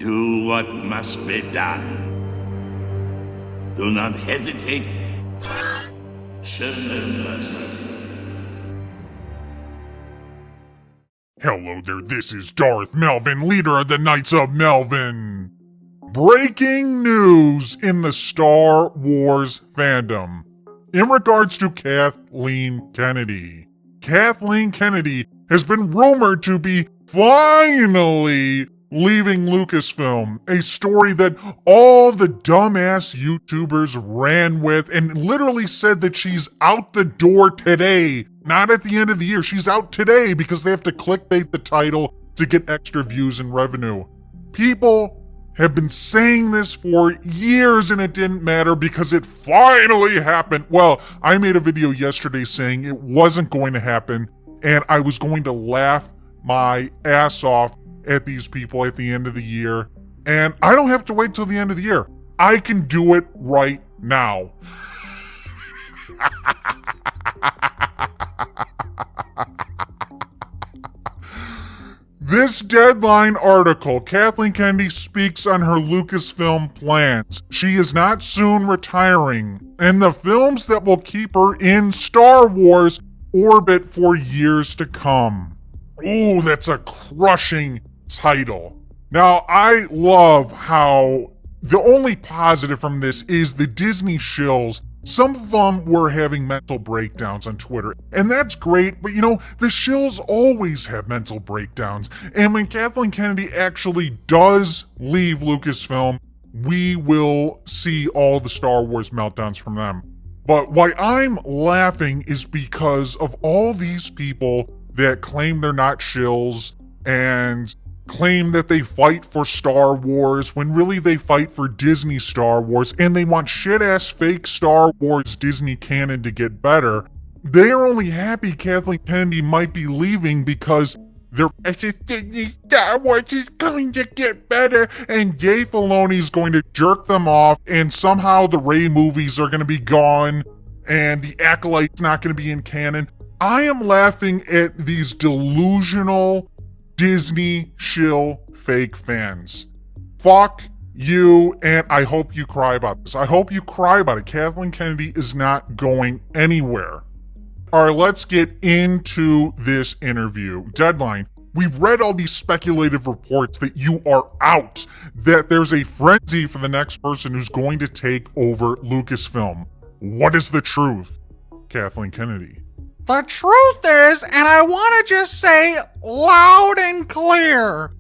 Do what must be done. Do not hesitate. Show no mercy. Hello there, this is Darth Melvin, leader of the Knights of Melvin. Breaking news in the Star Wars fandom. In regards to Kathleen Kennedy. Kathleen Kennedy has been rumored to be finally leaving Lucasfilm, a story that all the dumbass YouTubers ran with and literally said that she's out the door today. Not at the end of the year. She's out today because they have to clickbait the title to get extra views and revenue. People have been saying this for years and it didn't matter because it finally happened. Well, I made a video yesterday saying it wasn't going to happen and I was going to laugh my ass off at these people at the end of the year. And I don't have to wait till the end of the year. I can do it right now. This Deadline article, Kathleen Kennedy speaks on her Lucasfilm plans. She is not soon retiring, and the films that will keep her in Star Wars orbit for years to come. Ooh, that's a crushing title. Now, I love how the only positive from this is the Disney shills. Some of them were having mental breakdowns on Twitter, and that's great, but the shills always have mental breakdowns, and when Kathleen Kennedy actually does leave Lucasfilm, we will see all the Star Wars meltdowns from them. But why I'm laughing is because of all these people that claim they're not shills and claim that they fight for Star Wars when really they fight for Disney Star Wars and they want shit-ass fake Star Wars Disney canon to get better. They are only happy Kathleen Kennedy might be leaving because their precious Disney Star Wars is going to get better and Dave Filoni's going to jerk them off and somehow the Rey movies are going to be gone and the Acolyte's not going to be in canon. I am laughing at these delusional Disney shill fake fans. Fuck you, and I hope you cry about this. I hope you cry about it. Kathleen Kennedy is not going anywhere. All right, let's get into this interview. Deadline. We've read all these speculative reports that you are out, that there's a frenzy for the next person who's going to take over Lucasfilm. What is the truth, Kathleen Kennedy? The truth is, and I want to just say loud and clear,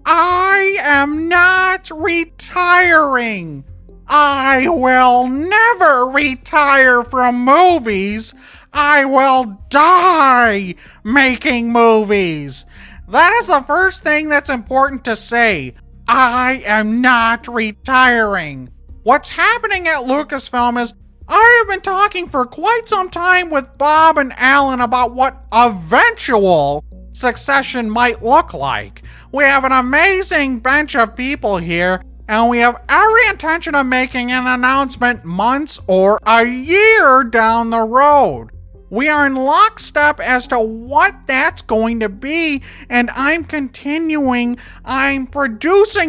I am not retiring. I will never retire from movies. I will die making movies. That is the first thing that's important to say. I am not retiring. What's happening at Lucasfilm is I have been talking for quite some time with Bob and Alan about what eventual succession might look like. We have an amazing bench of people here, and we have every intention of making an announcement months or a year down the road. We are in lockstep as to what that's going to be, and I'm producing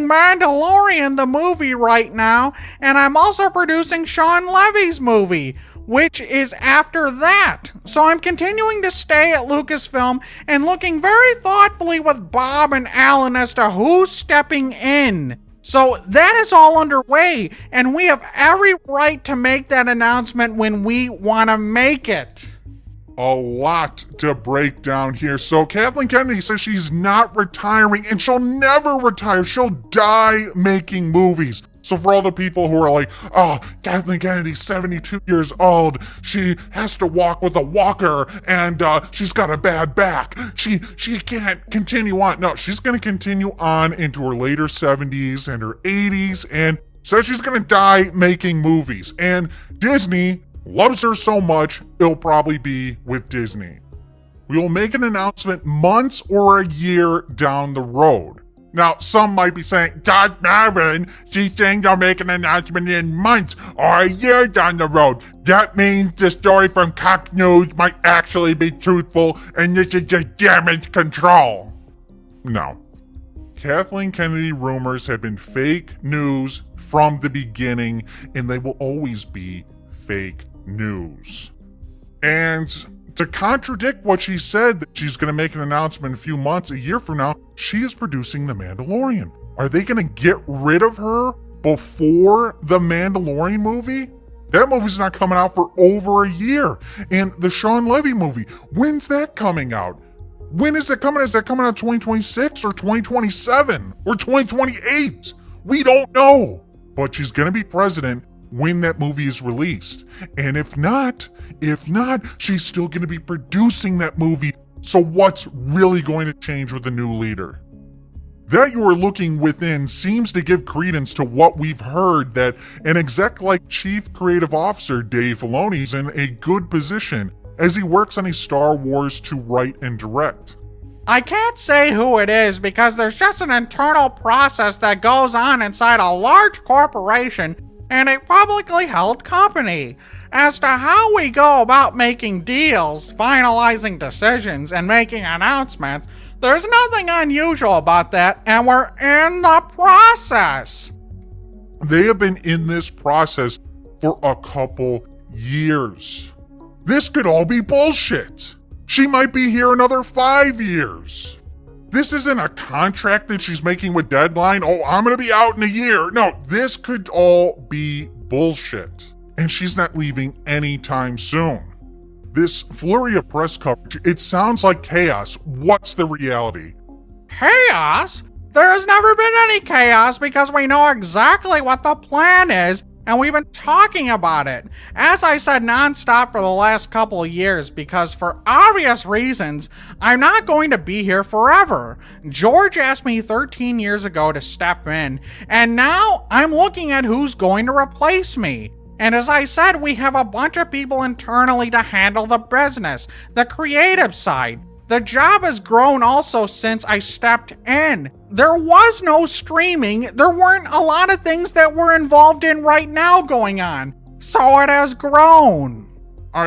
Mandalorian the movie right now, and I'm also producing Sean Levy's movie, which is after that. So I'm continuing to stay at Lucasfilm and looking very thoughtfully with Bob and Alan as to who's stepping in. So that is all underway, and we have every right to make that announcement when we want to make it. A lot to break down here. So Kathleen Kennedy says she's not retiring and she'll never retire. She'll die making movies. So for all the people who are like, oh, Kathleen Kennedy's 72 years old. She has to walk with a walker and she's got a bad back. She can't continue on. No, she's going to continue on into her later 70s and her 80s and says she's going to die making movies. And Disney loves her so much, it'll probably be with Disney. We will make an announcement months or a year down the road. Now, some might be saying, God, Melvin, she's saying they'll make an announcement in months or a year down the road. That means the story from Cock News might actually be truthful and this is just damage control. No. Kathleen Kennedy rumors have been fake news from the beginning, and they will always be fake news. And to contradict what she said, that she's going to make an announcement in a few months, a year from now, she is producing The Mandalorian. Are they going to get rid of her before the Mandalorian movie? That movie's not coming out for over a year. And the Sean Levy movie, when's that coming out? When is it coming? Is that coming out 2026 or 2027 or 2028? We don't know. But she's going to be president when that movie is released. And if not, she's still going to be producing that movie. So what's really going to change with the new leader? That you are looking within seems to give credence to what we've heard, that an exec like Chief Creative Officer Dave Filoni is in a good position as he works on a Star Wars to write and direct. I can't say who it is because there's just an internal process that goes on inside a large corporation and a publicly held company as to how we go about making deals, finalizing decisions, and making announcements. There's nothing unusual about that, and we're in the process. They have been in this process for a couple years. This could all be bullshit. She might be here another 5 years. This isn't a contract that she's making with Deadline. Oh, I'm gonna be out in a year. No, this could all be bullshit. And she's not leaving anytime soon. This flurry of press coverage, it sounds like chaos. What's the reality? Chaos? There has never been any chaos because we know exactly what the plan is, and we've been talking about it, as I said, nonstop for the last couple of years, because for obvious reasons, I'm not going to be here forever. George asked me 13 years ago to step in, and now I'm looking at who's going to replace me. And as I said, we have a bunch of people internally to handle the business, the creative side. The job has grown also since I stepped in. There was no streaming. There weren't a lot of things that we're involved in right now going on. So it has grown.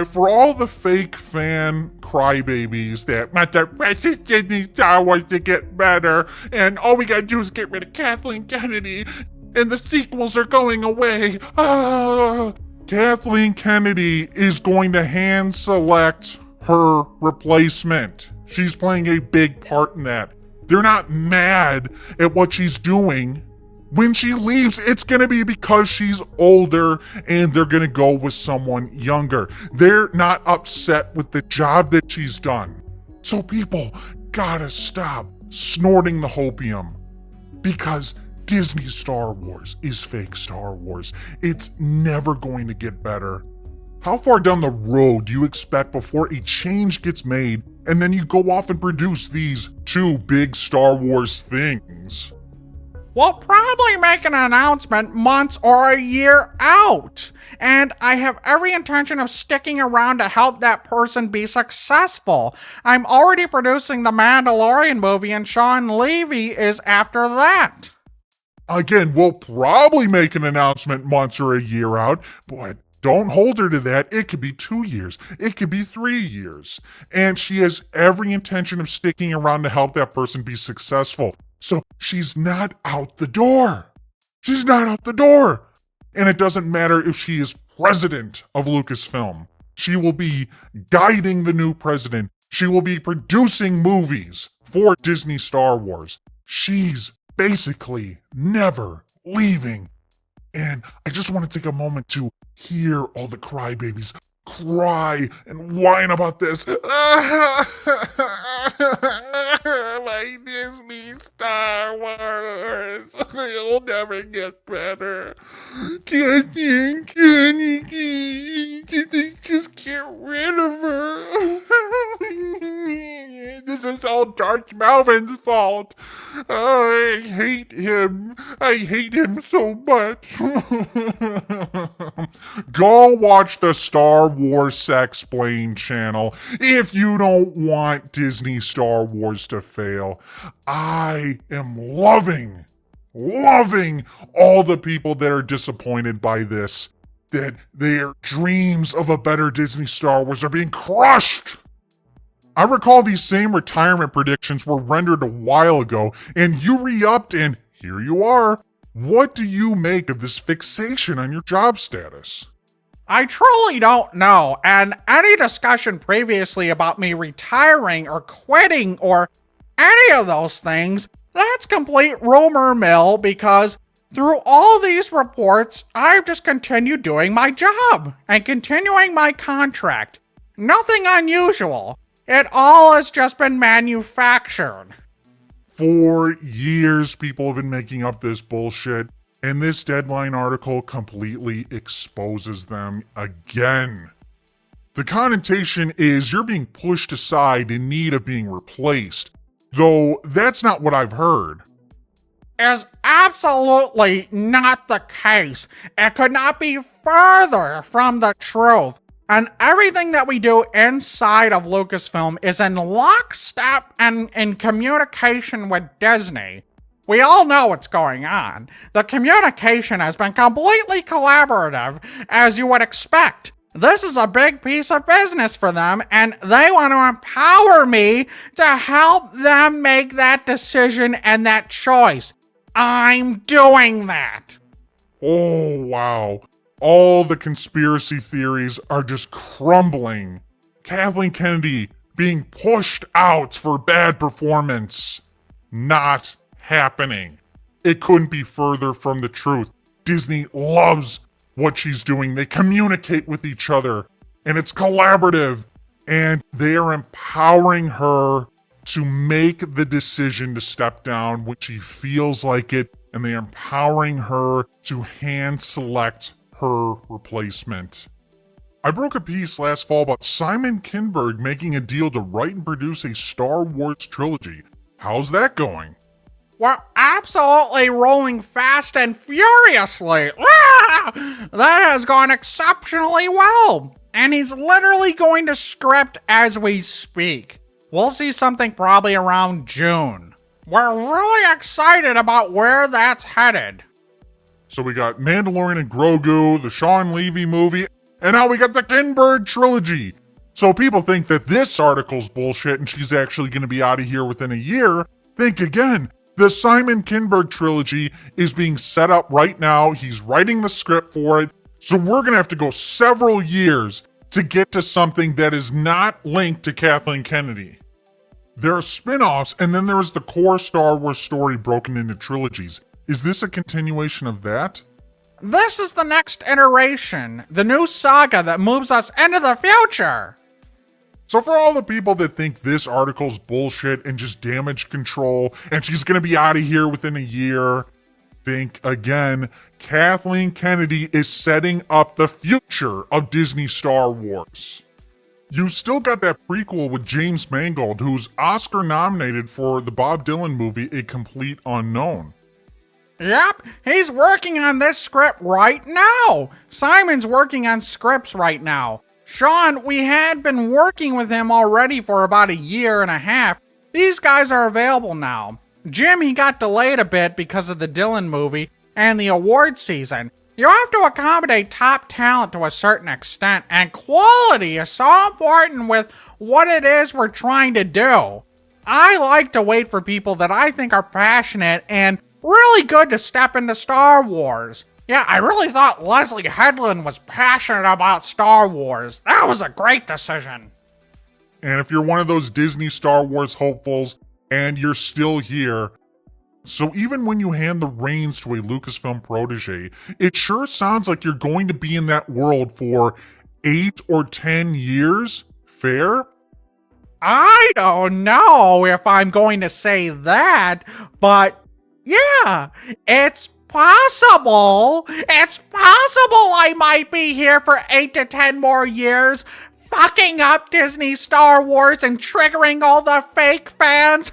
For all the fake fan crybabies that want the rest of Disney Star Wars to get better, and all we gotta do is get rid of Kathleen Kennedy, and the sequels are going away. Kathleen Kennedy is going to hand select her replacement. She's playing a big part in that. They're not mad at what she's doing. When she leaves, it's going to be because she's older and they're going to go with someone younger. They're not upset with the job that she's done. So people gotta stop snorting the hopium, because Disney Star Wars is fake Star Wars. It's never going to get better. How far down the road do you expect before a change gets made and then you go off and produce these two big Star Wars things? We'll probably make an announcement months or a year out. And I have every intention of sticking around to help that person be successful. I'm already producing the Mandalorian movie, and Sean Levy is after that. Again, we'll probably make an announcement months or a year out, but don't hold her to that. It could be 2 years. It could be 3 years. And she has every intention of sticking around to help that person be successful. So she's not out the door. She's not out the door. And it doesn't matter if she is president of Lucasfilm. She will be guiding the new president. She will be producing movies for Disney Star Wars. She's basically never leaving. And I just want to take a moment to hear all the crybabies cry and whine about this. My Disney Star Wars. It'll never get better. Can't just get rid of her. This is all George Melvin's fault. I hate him. I hate him so much. Go watch the Star Wars Sexplain channel if you don't want Disney Star Wars to fail. I am loving all the people that are disappointed by this, that their dreams of a better Disney Star Wars are being crushed. I recall these same retirement predictions were rendered a while ago, and you re-upped, and here you are. What do you make of this fixation on your job status? I truly don't know, and any discussion previously about me retiring or quitting or any of those things, that's complete rumor mill because through all these reports, I've just continued doing my job and continuing my contract. Nothing unusual. It all has just been manufactured. For years, people have been making up this bullshit, and this Deadline article completely exposes them again. The connotation is you're being pushed aside in need of being replaced, though that's not what I've heard. Is absolutely not the case. It could not be further from the truth. And everything that we do inside of Lucasfilm is in lockstep and in communication with Disney. We all know what's going on. The communication has been completely collaborative, as you would expect. This is a big piece of business for them, and they want to empower me to help them make that decision and that choice. I'm doing that. Oh, wow. All the conspiracy theories are just crumbling. Kathleen Kennedy being pushed out for bad performance. Not happening. It couldn't be further from the truth. Disney loves what she's doing. They communicate with each other, and it's collaborative, and they are empowering her to make the decision to step down when she feels like it, and they're empowering her to hand select her replacement. I broke a piece last fall about Simon Kinberg making a deal to write and produce a Star Wars trilogy. How's that going? We're absolutely rolling fast and furiously. That has gone exceptionally well. And he's literally going to script as we speak. We'll see something probably around June. We're really excited about where that's headed. So we got Mandalorian and Grogu, the Sean Levy movie, and now we got the Kinberg trilogy. So people think that this article's bullshit and she's actually going to be out of here within a year. Think again. The Simon Kinberg trilogy is being set up right now. He's writing the script for it. So we're going to have to go several years to get to something that is not linked to Kathleen Kennedy. There are spin-offs, and then there is the core Star Wars story broken into trilogies. Is this a continuation of that? This is the next iteration, the new saga that moves us into the future. So for all the people that think this article's bullshit and just damage control, and she's gonna be out of here within a year, think again. Kathleen Kennedy is setting up the future of Disney Star Wars. You still got that prequel with James Mangold, who's Oscar nominated for the Bob Dylan movie A Complete Unknown. Yep, he's working on this script right now. Simon's working on scripts right now. Sean, we had been working with him already for about a year and a half. These guys are available now. Jim, he got delayed a bit because of the Dylan movie and the award season. You have to accommodate top talent to a certain extent, and quality is so important with what it is we're trying to do. I like to wait for people that I think are passionate and really good to step into Star Wars. Yeah, I really thought Leslie Headland was passionate about Star Wars. That was a great decision. And if you're one of those Disney Star Wars hopefuls and you're still here, so even when you hand the reins to a Lucasfilm protege, it sure sounds like you're going to be in that world for 8 or 10 years? Fair? I don't know if I'm going to say that, but yeah, it's possible. It's possible I might be here for 8 to 10 more years, fucking up Disney Star Wars and triggering all the fake fans.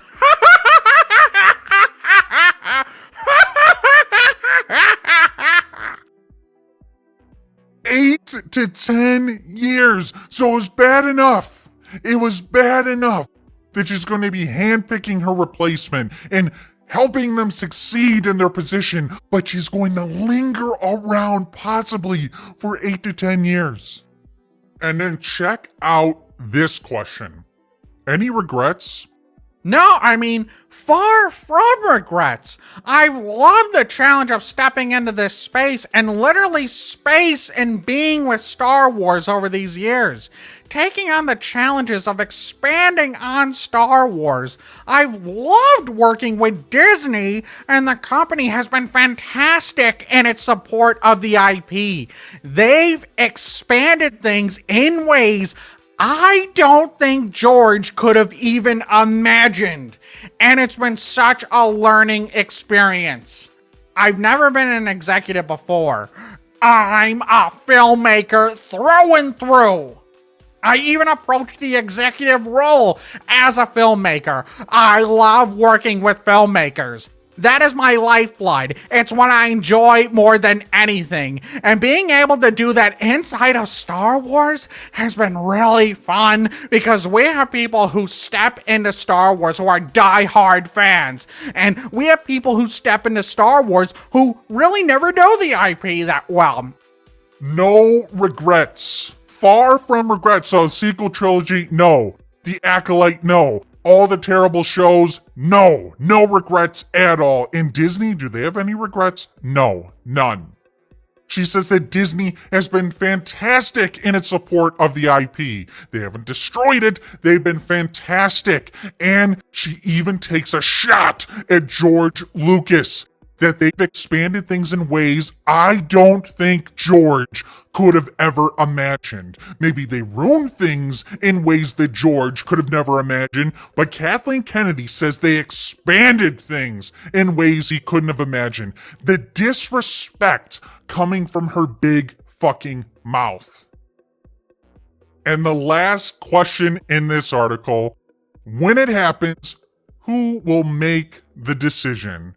8 to 10 years. So it was bad enough. It was bad enough that she's going to be handpicking her replacement and helping them succeed in their position, but she's going to linger around possibly for 8 to 10 years. And then check out this question. Any regrets? No, I mean, far from regrets. I've loved the challenge of stepping into this space and literally space and being with Star Wars over these years. Taking on the challenges of expanding on Star Wars. I've loved working with Disney, and the company has been fantastic in its support of the IP. They've expanded things in ways I don't think George could have even imagined, and it's been such a learning experience. I've never been an executive before. I'm a filmmaker through and through. I even approached the executive role as a filmmaker. I love working with filmmakers. That is my lifeblood. It's what I enjoy more than anything. And being able to do that inside of Star Wars has been really fun because we have people who step into Star Wars who are die-hard fans. And we have people who step into Star Wars who really never know the IP that well. No regrets. Far from regrets. So, sequel trilogy, no. The Acolyte, no. All the terrible shows, no. No regrets at all. In Disney, do they have any regrets? No, none. She says that Disney has been fantastic in its support of the IP. They haven't destroyed it. They've been fantastic. And she even takes a shot at George Lucas, that they've expanded things in ways I don't think George could have ever imagined. Maybe they ruined things in ways that George could have never imagined, but Kathleen Kennedy says they expanded things in ways he couldn't have imagined. The disrespect coming from her big fucking mouth. And the last question in this article, when it happens, who will make the decision?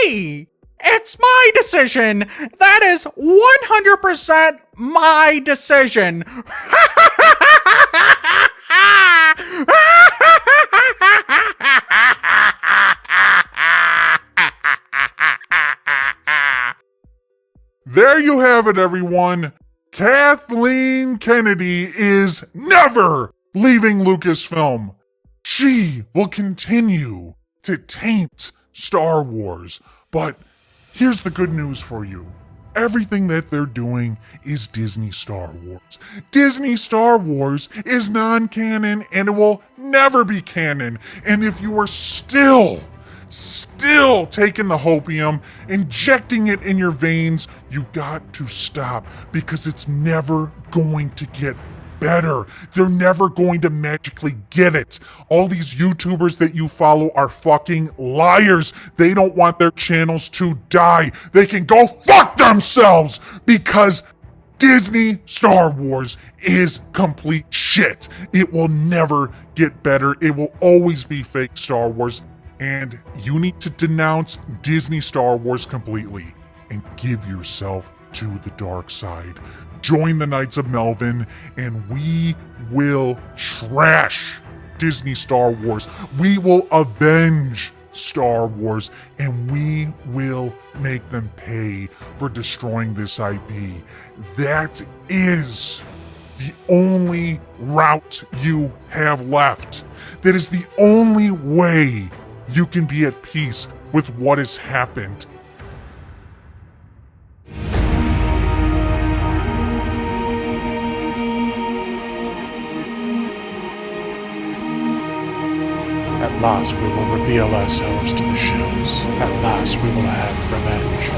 Me! It's my decision! That is 100% my decision! There you have it, everyone. Kathleen Kennedy is never leaving Lucasfilm. She will continue to taint Star Wars. But here's the good news for you. Everything that they're doing is Disney Star Wars. Disney Star Wars is non-canon and it will never be canon. And if you are still taking the hopium, injecting it in your veins, you got to stop because it's never going to get better. They're never going to magically get it. All these YouTubers that you follow are fucking liars. They don't want their channels to die. They can go fuck themselves because Disney Star Wars is complete shit. It will never get better. It will always be fake Star Wars. And you need to denounce Disney Star Wars completely and give yourself to the dark side. Join the Knights of Melvin, and we will trash Disney Star Wars. We will avenge Star Wars, and we will make them pay for destroying this IP. That is the only route you have left. That is the only way you can be at peace with what has happened. At last we will reveal ourselves to the shows. At last we will have revenge.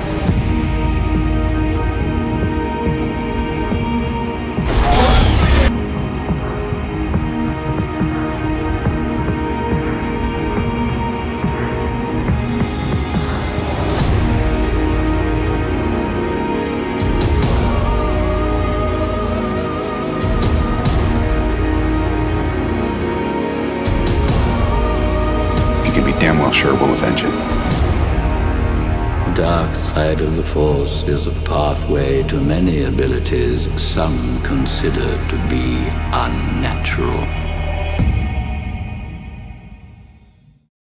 Damn well sure we'll avenge it. The dark side of the Force is a pathway to many abilities some consider to be unnatural.